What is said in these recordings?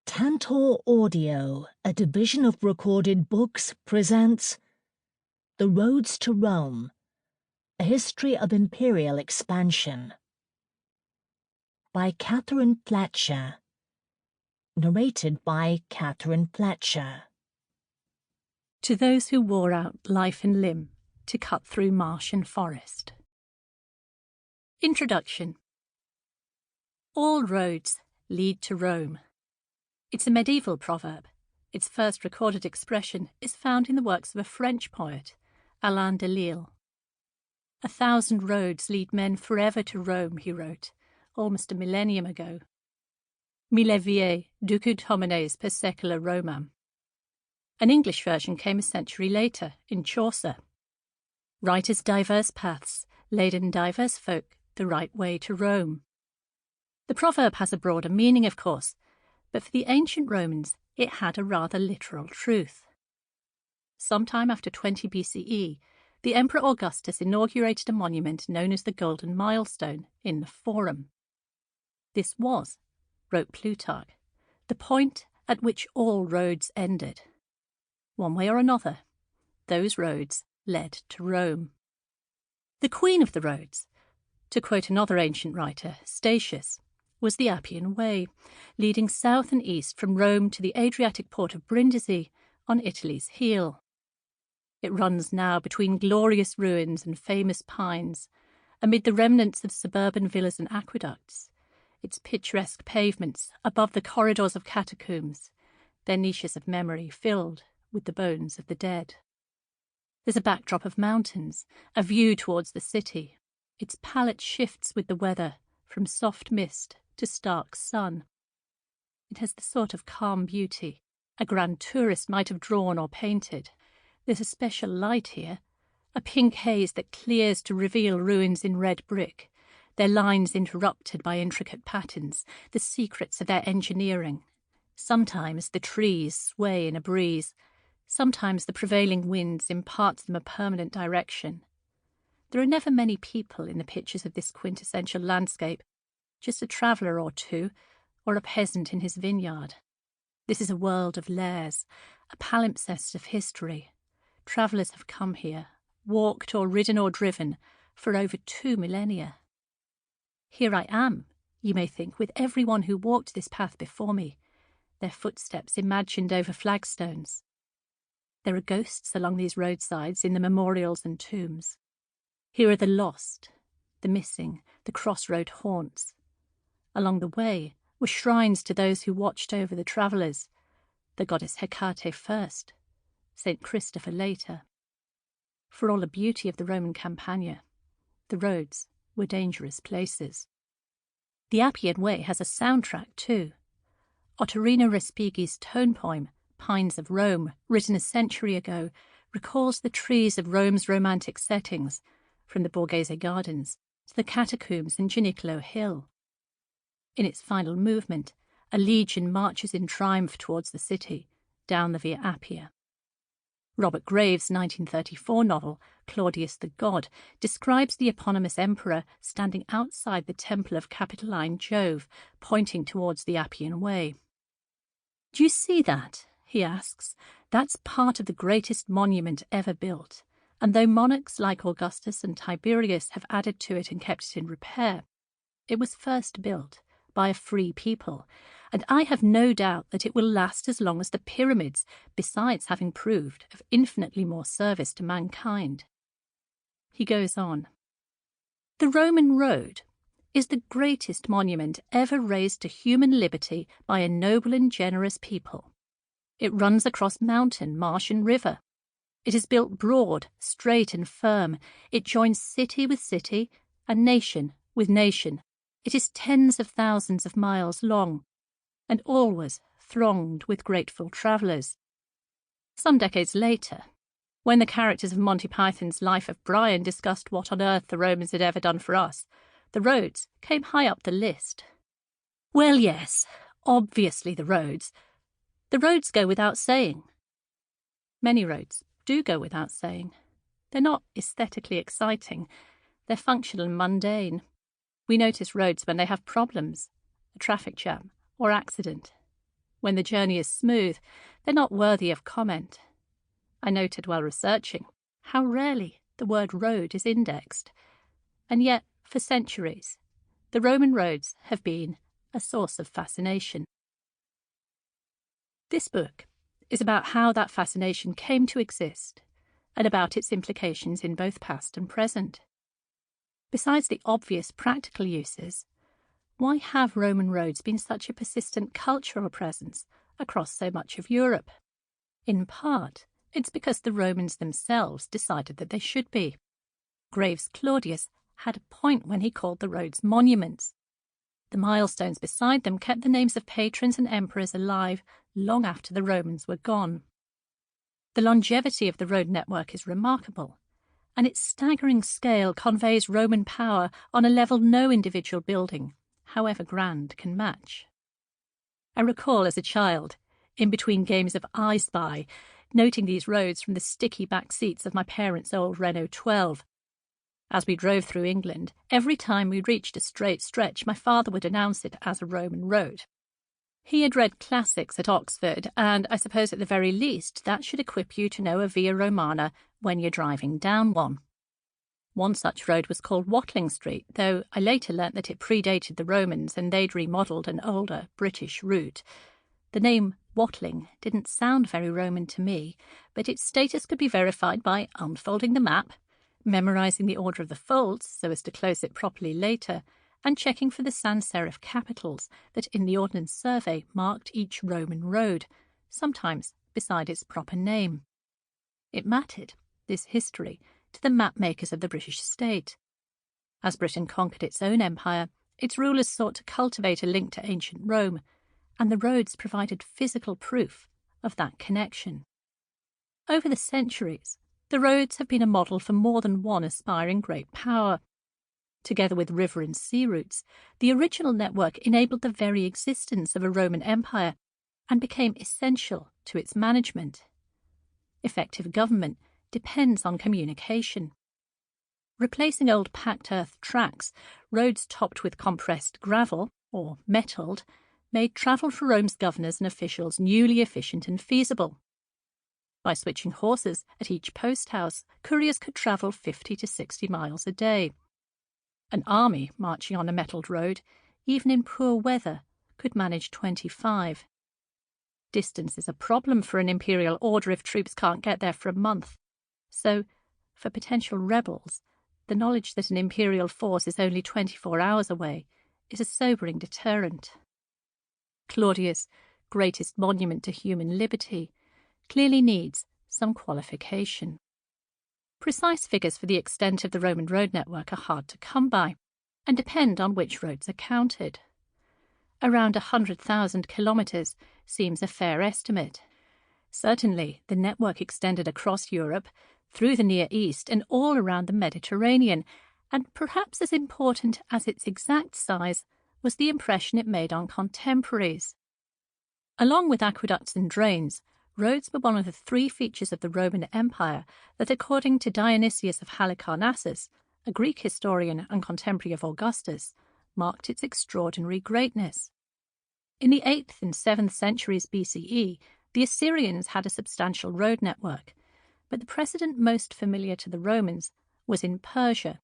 Tantor Audio, a division of recorded books, presents The Roads to Rome, A History of Imperial Expansion by Fletcher. Narrated by Fletcher. To those who wore out life and limb to cut through marsh and forest. Introduction. All roads lead to Rome. It's a medieval proverb. Its first recorded expression is found in the works of a French poet, Alain de Lille. 1,000 roads lead men forever to Rome, he wrote, almost a millennium ago. Mille vies ducut homines per secula Romam. An English version came a century later, in Chaucer. Writers' diverse paths laid in diverse folk the right way to Rome. The proverb has a broader meaning, of course, but for the ancient Romans it had a rather literal truth. Sometime after 20 BCE, the Emperor Augustus inaugurated a monument known as the Golden Milestone in the Forum. This was, wrote Plutarch, the point at which all roads ended. One way or another, those roads led to Rome. The queen of the roads, to quote another ancient writer, Statius, was the Appian Way, leading south and east from Rome to the Adriatic port of Brindisi on Italy's heel. It runs now between glorious ruins and famous pines, amid the remnants of suburban villas and aqueducts, its picturesque pavements above the corridors of catacombs, their niches of memory filled with the bones of the dead. There's a backdrop of mountains, a view towards the city. Its palette shifts with the weather, from soft mist to stark sun. It has the sort of calm beauty a grand tourist might have drawn or painted. There's a special light here, a pink haze that clears to reveal ruins in red brick, their lines interrupted by intricate patterns, the secrets of their engineering. Sometimes the trees sway in a breeze, sometimes the prevailing winds impart them a permanent direction. There are never many people in the pictures of this quintessential landscape, just a traveller or two, or a peasant in his vineyard. This is a world of lairs, a palimpsest of history. Travellers have come here, walked or ridden or driven, for over 2 millennia. Here I am, you may think, with everyone who walked this path before me, their footsteps imagined over flagstones. There are ghosts along these roadsides in the memorials and tombs. Here are the lost, the missing, the crossroad haunts. Along the way were shrines to those who watched over the travellers, the goddess Hecate first, St. Christopher later. For all the beauty of the Roman Campagna, the roads were dangerous places. The Appian Way has a soundtrack too. Ottorino Respighi's tone poem, Pines of Rome, written a century ago, recalls the trees of Rome's romantic settings, from the Borghese Gardens to the catacombs in Janicolo Hill. In its final movement, a legion marches in triumph towards the city, down the Via Appia. Robert Graves' 1934 novel, Claudius the God, describes the eponymous emperor standing outside the temple of Capitoline Jove, pointing towards the Appian Way. "Do you see that?" he asks. "That's part of the greatest monument ever built, and though monarchs like Augustus and Tiberius have added to it and kept it in repair, it was first built by a free people, and I have no doubt that it will last as long as the pyramids, besides having proved of infinitely more service to mankind." He goes on, "The Roman road is the greatest monument ever raised to human liberty by a noble and generous people. It runs across mountain, marsh and river. It is built broad, straight and firm. It joins city with city and nation with nation. It is tens of thousands of miles long, and always thronged with grateful travellers." Some decades later, when the characters of Monty Python's Life of Brian discussed what on earth the Romans had ever done for us, the roads came high up the list. Well, yes, obviously the roads. The roads go without saying. Many roads do go without saying. They're not aesthetically exciting. They're functional and mundane. We notice roads when they have problems, a traffic jam or accident. When the journey is smooth, they're not worthy of comment. I noted while researching how rarely the word road is indexed, and yet, for centuries, the Roman roads have been a source of fascination. This book is about how that fascination came to exist and about its implications in both past and present. Besides the obvious practical uses, why have Roman roads been such a persistent cultural presence across so much of Europe? In part, it's because the Romans themselves decided that they should be. Graves Claudius had a point when he called the roads monuments. The milestones beside them kept the names of patrons and emperors alive long after the Romans were gone. The longevity of the road network is remarkable, and its staggering scale conveys Roman power on a level no individual building, however grand, can match. I recall as a child, in between games of I Spy, noting these roads from the sticky back seats of my parents' old Renault 12. As we drove through England, every time we reached a straight stretch, my father would announce it as a Roman road. He had read classics at Oxford, and I suppose at the very least that should equip you to know a Via Romana when you're driving down one. One such road was called Watling Street, though I later learnt that it predated the Romans and they'd remodelled an older British route. The name Watling didn't sound very Roman to me, but its status could be verified by unfolding the map, memorising the order of the folds so as to close it properly later, and checking for the sans serif capitals that in the Ordnance Survey marked each Roman road, sometimes beside its proper name. It mattered, this history, to the map-makers of the British state. As Britain conquered its own empire, its rulers sought to cultivate a link to ancient Rome, and the roads provided physical proof of that connection. Over the centuries, the roads have been a model for more than one aspiring great power. Together with river and sea routes, the original network enabled the very existence of a Roman Empire and became essential to its management. Effective government depends on communication. Replacing old packed earth tracks, roads topped with compressed gravel, or metalled, made travel for Rome's governors and officials newly efficient and feasible. By switching horses at each post house, couriers could travel 50 to 60 miles a day. An army marching on a metalled road, even in poor weather, could manage 25. Distance is a problem for an imperial order if troops can't get there for a month. So, for potential rebels, the knowledge that an imperial force is only 24 hours away is a sobering deterrent. Claudius' greatest monument to human liberty clearly needs some qualification. Precise figures for the extent of the Roman road network are hard to come by and depend on which roads are counted. Around 100,000 kilometres seems a fair estimate. Certainly, the network extended across Europe, through the Near East and all around the Mediterranean, and perhaps as important as its exact size was the impression it made on contemporaries. Along with aqueducts and drains, roads were one of the three features of the Roman Empire that, according to Dionysius of Halicarnassus, a Greek historian and contemporary of Augustus, marked its extraordinary greatness. In the 8th and 7th centuries BCE, the Assyrians had a substantial road network, but the precedent most familiar to the Romans was in Persia.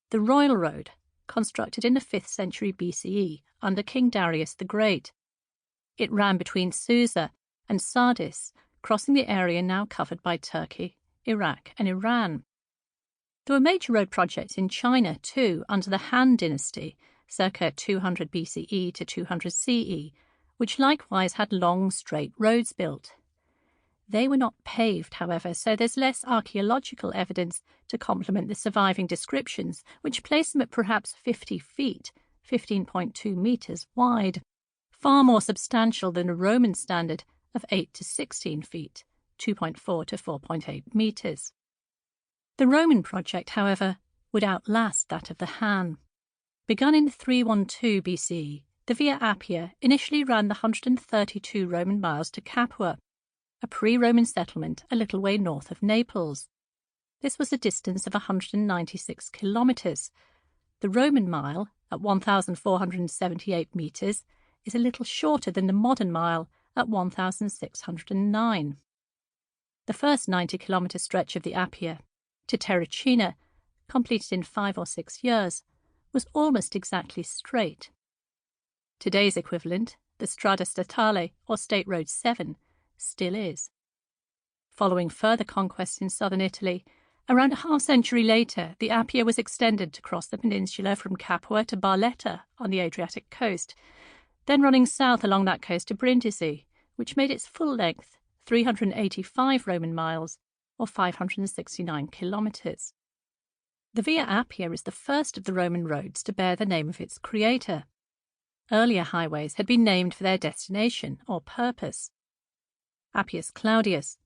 The Royal Road, constructed in the 5th century BCE under King Darius the Great. It ran between Susa and Sardis, crossing the area now covered by Turkey, Iraq and Iran. There were major road projects in China too under the Han dynasty, circa 200 BCE to 200 CE, which likewise had long straight roads built. They were not paved, however, so there's less archaeological evidence to complement the surviving descriptions, which place them at perhaps 50 feet, 15.2 metres wide, far more substantial than a Roman standard of 8 to 16 feet, 2.4 to 4.8 metres. The Roman project, however, would outlast that of the Han. Begun in 312 BCE, the Via Appia initially ran the 132 Roman miles to Capua, a pre-Roman settlement a little way north of Naples. This was a distance of 196 kilometres. The Roman mile, at 1,478 metres, is a little shorter than the modern mile at 1,609. The first 90-kilometre stretch of the Appia, to Terracina, completed in 5 or 6 years, was almost exactly straight. Today's equivalent, the Strada Statale, or State Road 7, still is. Following further conquests in southern Italy, around a half-century later, the Appia was extended to cross the peninsula from Capua to Barletta on the Adriatic coast, then running south along that coast to Brindisi, which made its full length 385 Roman miles, or 569 kilometres. The Via Appia is the first of the Roman roads to bear the name of its creator. Earlier highways had been named for their destination or purpose. Appius Claudius,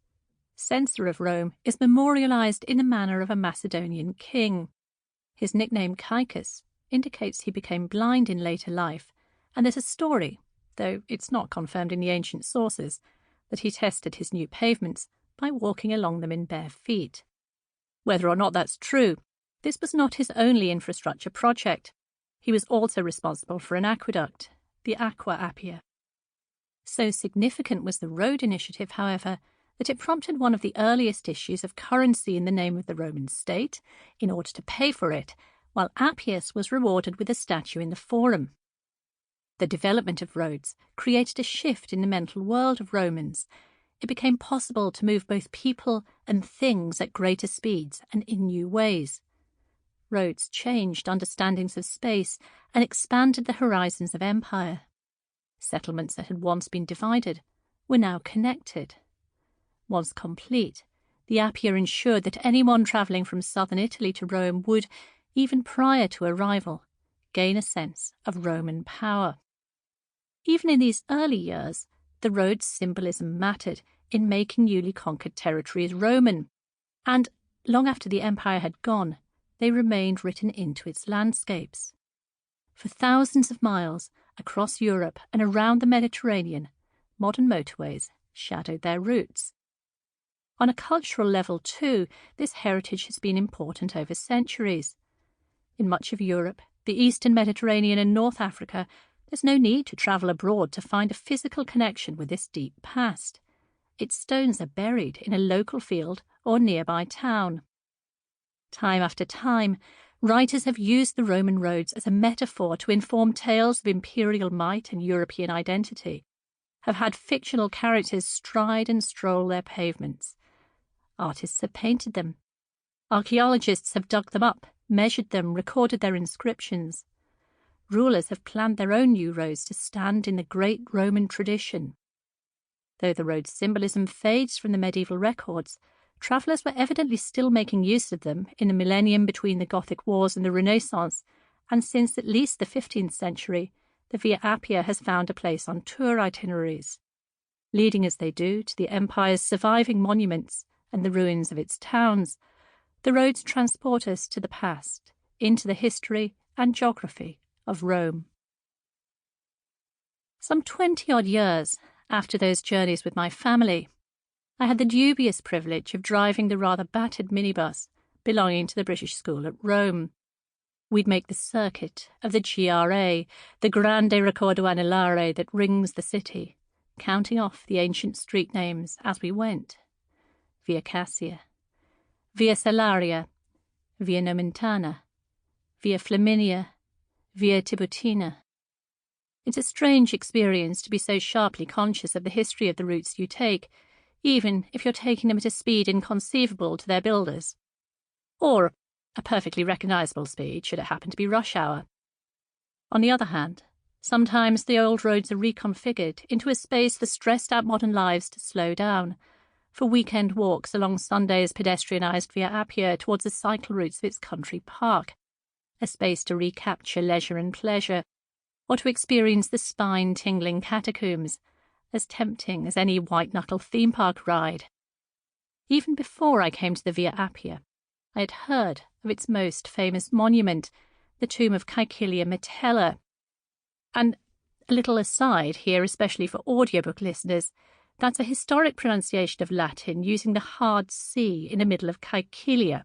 censor of Rome, is memorialized in the manner of a Macedonian king. His nickname Caecus indicates he became blind in later life, and there's a story, though it's not confirmed in the ancient sources, that he tested his new pavements by walking along them in bare feet. Whether or not that's true, this was not his only infrastructure project. He was also responsible for an aqueduct, the Aqua Appia. So significant was the road initiative, however, that it prompted one of the earliest issues of currency in the name of the Roman state in order to pay for it, while Appius was rewarded with a statue in the Forum. The development of roads created a shift in the mental world of Romans. It became possible to move both people and things at greater speeds and in new ways. Roads changed understandings of space and expanded the horizons of empire. Settlements that had once been divided were now connected. Once complete, the Appia ensured that anyone travelling from southern Italy to Rome would, even prior to arrival, gain a sense of Roman power. Even in these early years, the road's symbolism mattered in making newly conquered territories Roman, and, long after the empire had gone, they remained written into its landscapes. For thousands of miles across Europe and around the Mediterranean, modern motorways shadowed their roots. On a cultural level, too, this heritage has been important over centuries. In much of Europe, the Eastern Mediterranean and North Africa, there's no need to travel abroad to find a physical connection with this deep past. Its stones are buried in a local field or nearby town. Time after time, writers have used the Roman roads as a metaphor to inform tales of imperial might and European identity, have had fictional characters stride and stroll their pavements. Artists have painted them. Archaeologists have dug them up, measured them, recorded their inscriptions. Rulers have planned their own new roads to stand in the great Roman tradition. Though the road's symbolism fades from the medieval records, travellers were evidently still making use of them in the millennium between the Gothic Wars and the Renaissance, and since at least the 15th century, the Via Appia has found a place on tour itineraries. Leading as they do to the empire's surviving monuments and the ruins of its towns, the roads transport us to the past, into the history and geography of Rome. Some 20-odd years after those journeys with my family, I had the dubious privilege of driving the rather battered minibus belonging to the British School at Rome. We'd make the circuit of the GRA, the Grande Raccordo Anulare that rings the city, counting off the ancient street names as we went. Via Cassia, Via Salaria, Via Nomentana, Via Flaminia, Via Tiburtina. It's a strange experience to be so sharply conscious of the history of the routes you take, even if you're taking them at a speed inconceivable to their builders. Or a perfectly recognisable speed should it happen to be rush hour. On the other hand, sometimes the old roads are reconfigured into a space for stressed-out modern lives to slow down, for weekend walks along Sunday's pedestrianised Via Appia towards the cycle routes of its country park, a space to recapture leisure and pleasure, or to experience the spine-tingling catacombs, as tempting as any white-knuckle theme park ride. Even before I came to the Via Appia, I had heard of its most famous monument, the tomb of Caecilia Metella. And a little aside here, especially for audiobook listeners, that's a historic pronunciation of Latin using the hard C in the middle of Caecilia.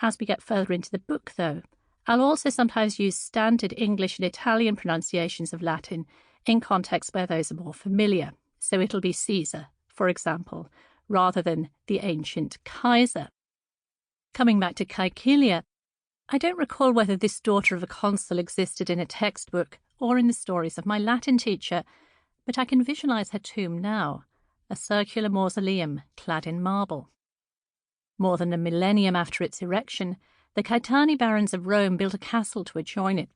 As we get further into the book, though, I'll also sometimes use standard English and Italian pronunciations of Latin in contexts where those are more familiar, so it'll be Caesar, for example, rather than the ancient Kaiser. Coming back to Caecilia, I don't recall whether this daughter of a consul existed in a textbook or in the stories of my Latin teacher, but I can visualize her tomb now, a circular mausoleum clad in marble. More than a millennium after its erection, the Caetani barons of Rome built a castle to adjoin it,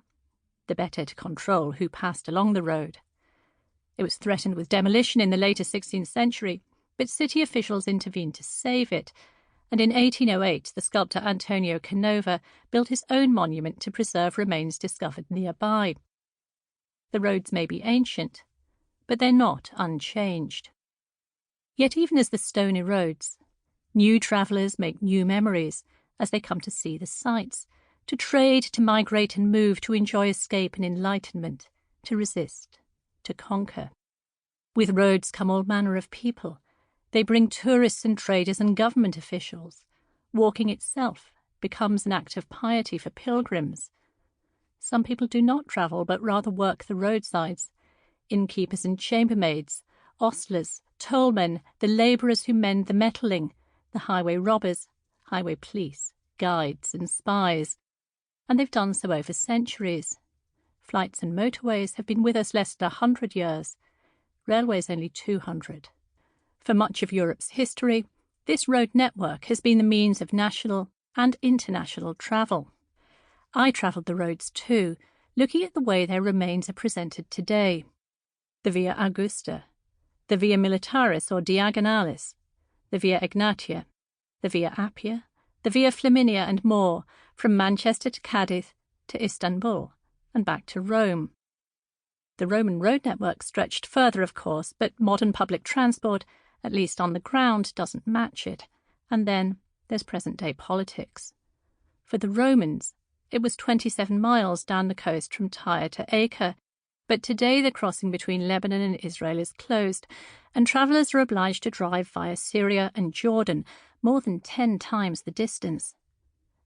the better to control who passed along the road. It was threatened with demolition in the later 16th century, but city officials intervened to save it, and in 1808 the sculptor Antonio Canova built his own monument to preserve remains discovered nearby. The roads may be ancient, but they're not unchanged. Yet even as the stone erodes, new travellers make new memories as they come to see the sights, to trade, to migrate and move, to enjoy escape and enlightenment, to resist, to conquer. With roads come all manner of people. They bring tourists and traders and government officials. Walking itself becomes an act of piety for pilgrims. Some people do not travel, but rather work the roadsides. Innkeepers and chambermaids, ostlers, tollmen, the labourers who mend the metalling, the highway robbers, highway police, guides and spies. And they've done so over centuries. Flights and motorways have been with us less than 100 years. Railways only 200. For much of Europe's history, this road network has been the means of national and international travel. I travelled the roads too, looking at the way their remains are presented today. The Via Augusta, the Via Militaris or Diagonalis, the Via Egnatia, the Via Appia, the Via Flaminia and more, from Manchester to Cadiz to Istanbul and back to Rome. The Roman road network stretched further, of course, but modern public transport, at least on the ground, doesn't match it. And then there's present-day politics. For the Romans, it was 27 miles down the coast from Tyre to Acre, but today the crossing between Lebanon and Israel is closed, and travellers are obliged to drive via Syria and Jordan, more than 10 times the distance.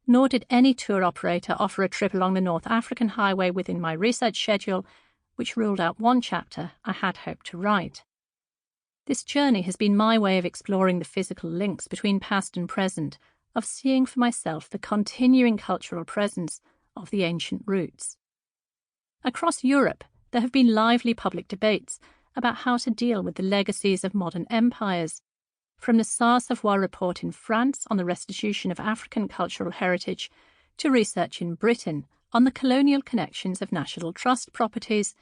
Nor did any tour operator offer a trip along the North African highway within my research schedule, which ruled out one chapter I had hoped to write. This journey has been my way of exploring the physical links between past and present, of seeing for myself the continuing cultural presence of the ancient roots. Across Europe, there have been lively public debates about how to deal with the legacies of modern empires, from the Saar-Savoy report in France on the restitution of African cultural heritage to research in Britain on the colonial connections of national trust properties,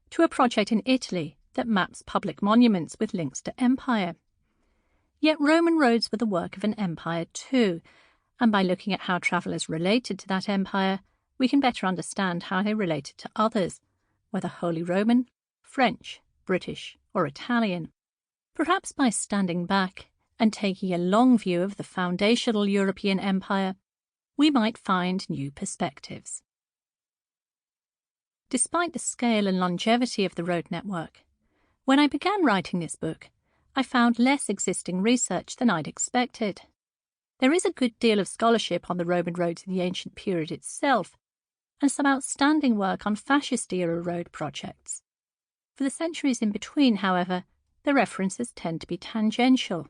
to a project in Italy that maps public monuments with links to empire. Yet Roman roads were the work of an empire too, and by looking at how travellers related to that empire, we can better understand how they related to others, whether Holy Roman, French, British, or Italian. Perhaps by standing back and taking a long view of the foundational European empire, we might find new perspectives. Despite the scale and longevity of the road network, when I began writing this book, I found less existing research than I'd expected. There is a good deal of scholarship on the Roman roads in the ancient period itself, and some outstanding work on fascist-era road projects. For the centuries in between, however, the references tend to be tangential.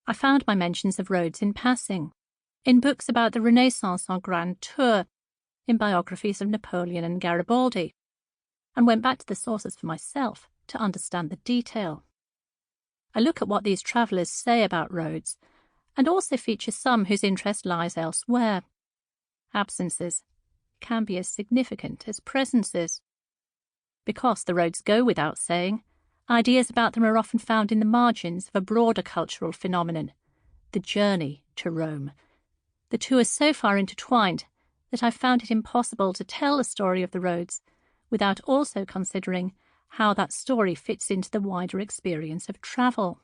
I found my mentions of roads in passing, in books about the Renaissance en Grand Tour, in biographies of Napoleon and Garibaldi, and went back to the sources for myself to understand the detail. I look at what these travellers say about roads, and also feature some whose interest lies elsewhere. Absences can be as significant as presences. Because the roads go without saying, ideas about them are often found in the margins of a broader cultural phenomenon, the journey to Rome. The two are so far intertwined that I found it impossible to tell the story of the roads without also considering how that story fits into the wider experience of travel.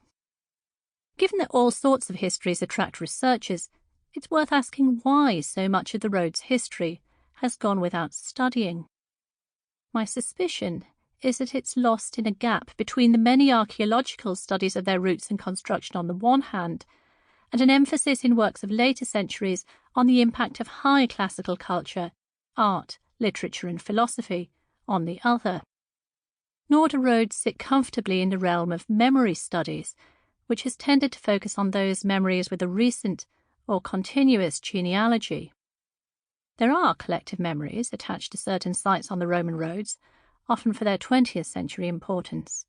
Given that all sorts of histories attract researchers, it's worth asking why so much of the road's history has gone without studying. My suspicion is that it's lost in a gap between the many archaeological studies of their roots and construction on the one hand, and an emphasis in works of later centuries on the impact of high classical culture, art, literature and philosophy on the other. nor do roads sit comfortably in the realm of memory studies, which has tended to focus on those memories with a recent or continuous genealogy. There are collective memories attached to certain sites on the Roman roads, often for their 20th century importance.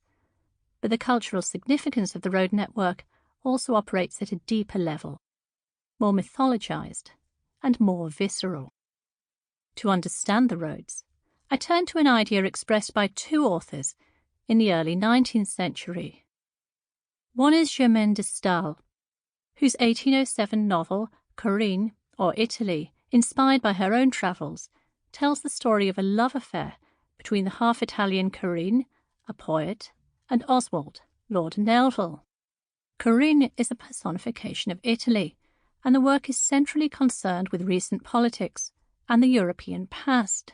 But the cultural significance of the road network also operates at a deeper level, more mythologized and more visceral. To understand the roads, I turn to an idea expressed by two authors in the early 19th century. One is Germaine de Stael, whose 1807 novel, Corinne, or Italy, inspired by her own travels, tells the story of a love affair between the half-Italian Corinne, a poet, and Oswald, Lord Nelvil. Corinne is a personification of Italy, and the work is centrally concerned with recent politics and the European past.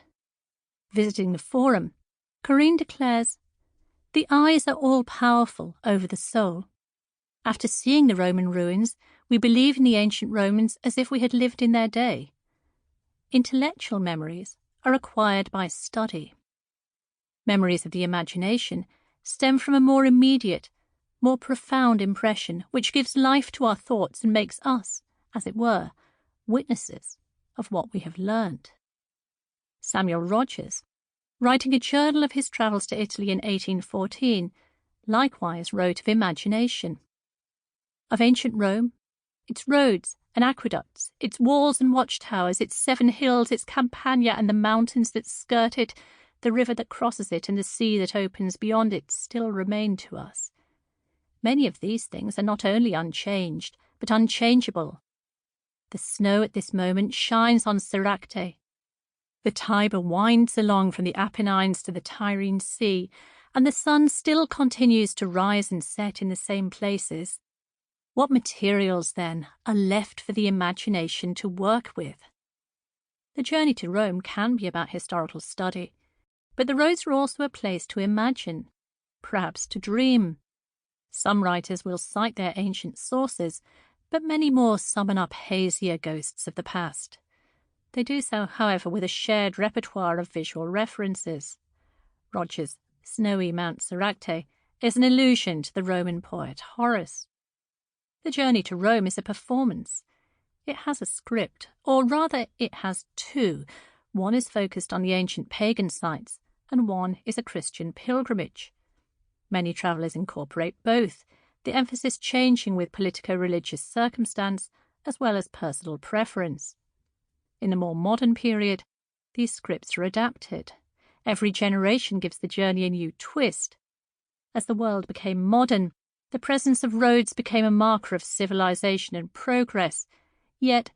Visiting the Forum, Corinne declares, "The eyes are all-powerful over the soul. After seeing the Roman ruins, we believe in the ancient Romans as if we had lived in their day. Intellectual memories are acquired by study. Memories of the imagination stem from a more immediate, more profound impression which gives life to our thoughts and makes us, as it were, witnesses of what we have learned." Samuel Rogers, writing a journal of his travels to Italy in 1814, likewise wrote of imagination. Of ancient Rome, its roads and aqueducts, its walls and watchtowers, its 7 hills, its campagna and the mountains that skirt it, the river that crosses it and the sea that opens beyond it still remain to us. Many of these things are not only unchanged, but unchangeable. The snow at this moment shines on Soracte. The Tiber winds along from the Apennines to the Tyrrhene Sea, and the sun still continues to rise and set in the same places. What materials, then, are left for the imagination to work with? The journey to Rome can be about historical study, but the roads are also a place to imagine, perhaps to dream. Some writers will cite their ancient sources, but many more summon up hazier ghosts of the past. They do so, however, with a shared repertoire of visual references. Rogers' snowy Mount Soracte is an allusion to the Roman poet Horace. The journey to Rome is a performance. It has a script, or rather it has two. One is focused on the ancient pagan sites, and one is a Christian pilgrimage. Many travellers incorporate both, the emphasis changing with politico-religious circumstance as well as personal preference. In the more modern period, these scripts are adapted. Every generation gives the journey a new twist. As the world became modern, the presence of roads became a marker of civilization and progress. Yet,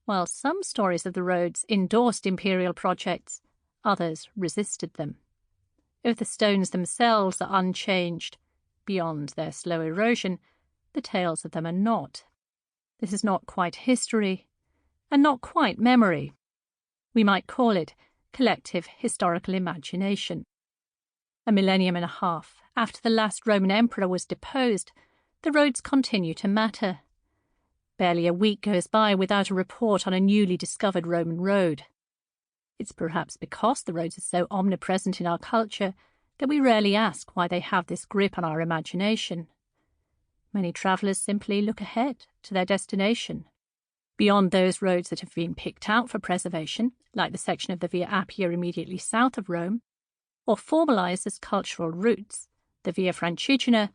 while some stories of the roads endorsed imperial projects, others resisted them. If the stones themselves are unchanged, beyond their slow erosion, the tales of them are not. This is not quite history, and not quite memory. We might call it collective historical imagination. A millennium and a half after the last Roman emperor was deposed, the roads continue to matter. Barely a week goes by without a report on a newly discovered Roman road. It's perhaps because the roads are so omnipresent in our culture that we rarely ask why they have this grip on our imagination. Many travellers simply look ahead to their destination. Beyond those roads that have been picked out for preservation, like the section of the Via Appia immediately south of Rome, or formalised as cultural routes, the Via Francigena,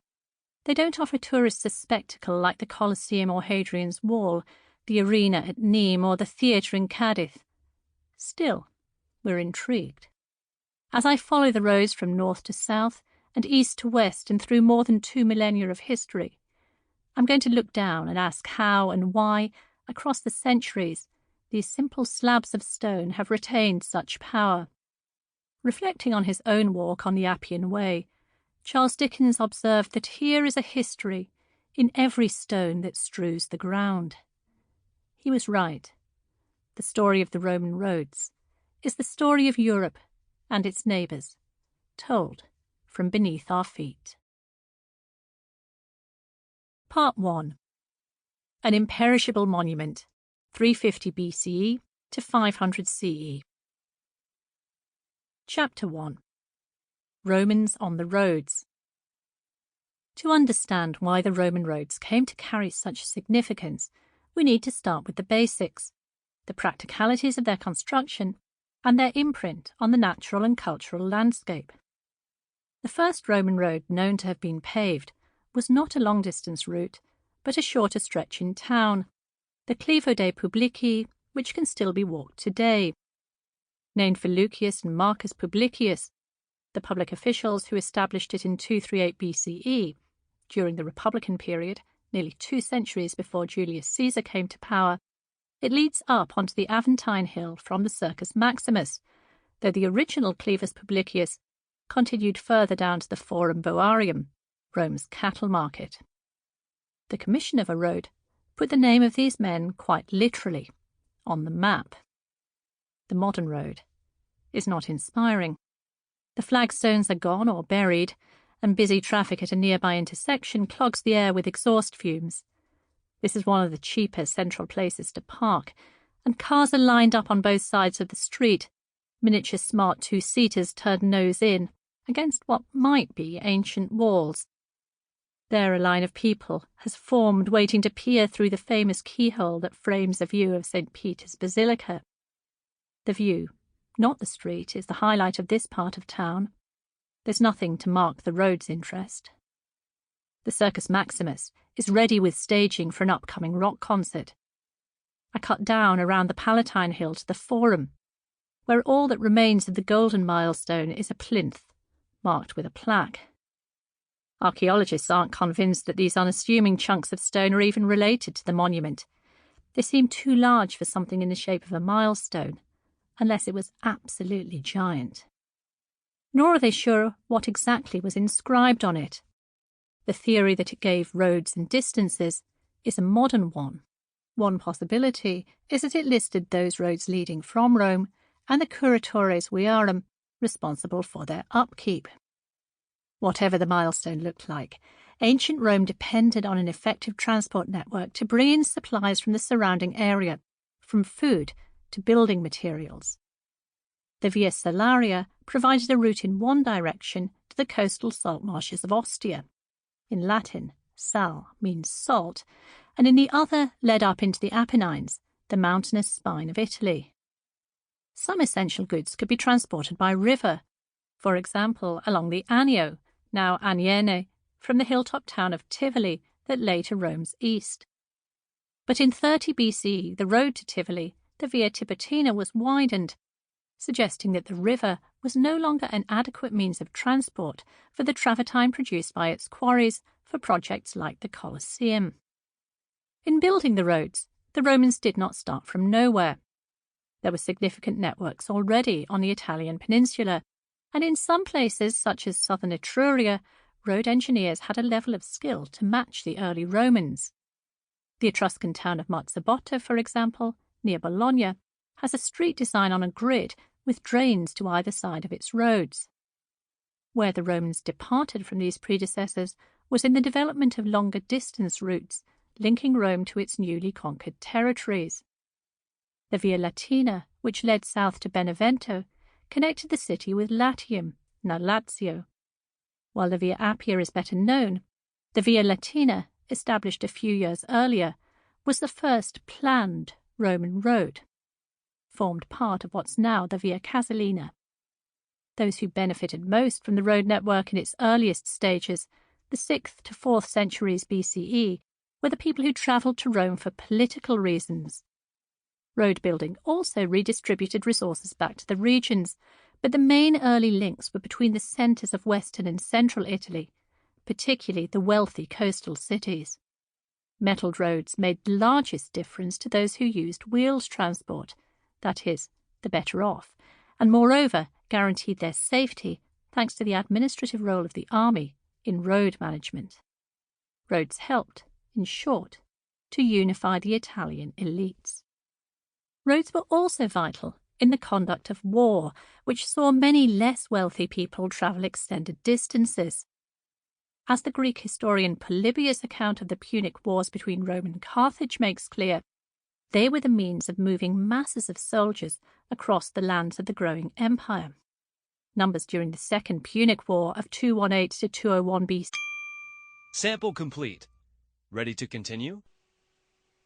they don't offer tourists a spectacle like the Colosseum or Hadrian's Wall, the arena at Nîmes or the theatre in Cadiz. Still, we're intrigued. As I follow the roads from north to south and east to west and through more than 2 millennia of history, I'm going to look down and ask how and why, across the centuries, these simple slabs of stone have retained such power. Reflecting on his own walk on the Appian Way, Charles Dickens observed that here is a history in every stone that strews the ground. He was right. The story of the Roman roads is the story of Europe and its neighbours, told from beneath our feet. Part 1. An imperishable monument, 350 BCE to 500 CE. Chapter 1. Romans on the roads. To understand why the Roman roads came to carry such significance, we need to start with the basics, the practicalities of their construction, and their imprint on the natural and cultural landscape. The first Roman road known to have been paved was not a long-distance route, but a shorter stretch in town, the Clivo dei Publici, which can still be walked today. Named for Lucius and Marcus Publicius, the public officials who established it in 238 BCE, during the Republican period, nearly 2 centuries before Julius Caesar came to power, it leads up onto the Aventine Hill from the Circus Maximus, though the original Clivus Publicius continued further down to the Forum Boarium, Rome's cattle market. The commission of a road put the name of these men quite literally on the map. The modern road is not inspiring. The flagstones are gone or buried, and busy traffic at a nearby intersection clogs the air with exhaust fumes. This is one of the cheaper central places to park, and cars are lined up on both sides of the street, miniature smart two-seaters turned nose in, against what might be ancient walls. There a line of people has formed waiting to peer through the famous keyhole that frames a view of St. Peter's Basilica. The view, not the street, is the highlight of this part of town. There's nothing to mark the road's interest. The Circus Maximus is ready with staging for an upcoming rock concert. I cut down around the Palatine Hill to the Forum, where all that remains of the golden milestone is a plinth, marked with a plaque. Archaeologists aren't convinced that these unassuming chunks of stone are even related to the monument. They seem too large for something in the shape of a milestone, unless it was absolutely giant. Nor are they sure what exactly was inscribed on it. The theory that it gave roads and distances is a modern one. One possibility is that it listed those roads leading from Rome and the curatores viarum responsible for their upkeep. Whatever the milestone looked like, ancient Rome depended on an effective transport network to bring in supplies from the surrounding area, from food to building materials. The Via Salaria provided a route in one direction to the coastal salt marshes of Ostia. In Latin, sal means salt, and in the other led up into the Apennines, the mountainous spine of Italy. Some essential goods could be transported by river, for example, along the Anio, now Aniene, from the hilltop town of Tivoli that lay to Rome's east. But in 30 BC, the road to Tivoli, the Via Tiburtina, was widened, suggesting that the river was no longer an adequate means of transport for the travertine produced by its quarries for projects like the Colosseum. In building the roads, the Romans did not start from nowhere. There were significant networks already on the Italian peninsula, and in some places, such as southern Etruria, road engineers had a level of skill to match the early Romans. The Etruscan town of Marzabotto, for example, near Bologna, has a street design on a grid with drains to either side of its roads. Where the Romans departed from these predecessors was in the development of longer distance routes linking Rome to its newly conquered territories. The Via Latina, which led south to Benevento, connected the city with Latium, now Lazio. While the Via Appia is better known, the Via Latina, established a few years earlier, was the first planned Roman road, formed part of what's now the Via Casalina. Those who benefited most from the road network in its earliest stages, the 6th to 4th centuries BCE, were the people who travelled to Rome for political reasons. Road building also redistributed resources back to the regions, but the main early links were between the centres of western and central Italy, particularly the wealthy coastal cities. Metalled roads made the largest difference to those who used wheeled transport, that is, the better off, and moreover guaranteed their safety thanks to the administrative role of the army in road management. Roads helped, in short, to unify the Italian elites. Roads were also vital in the conduct of war, which saw many less wealthy people travel extended distances. As the Greek historian Polybius' account of the Punic Wars between Rome and Carthage makes clear, they were the means of moving masses of soldiers across the lands of the growing empire. numbers during the Second Punic War of 218 to 201 BC. Sample complete. Ready to continue?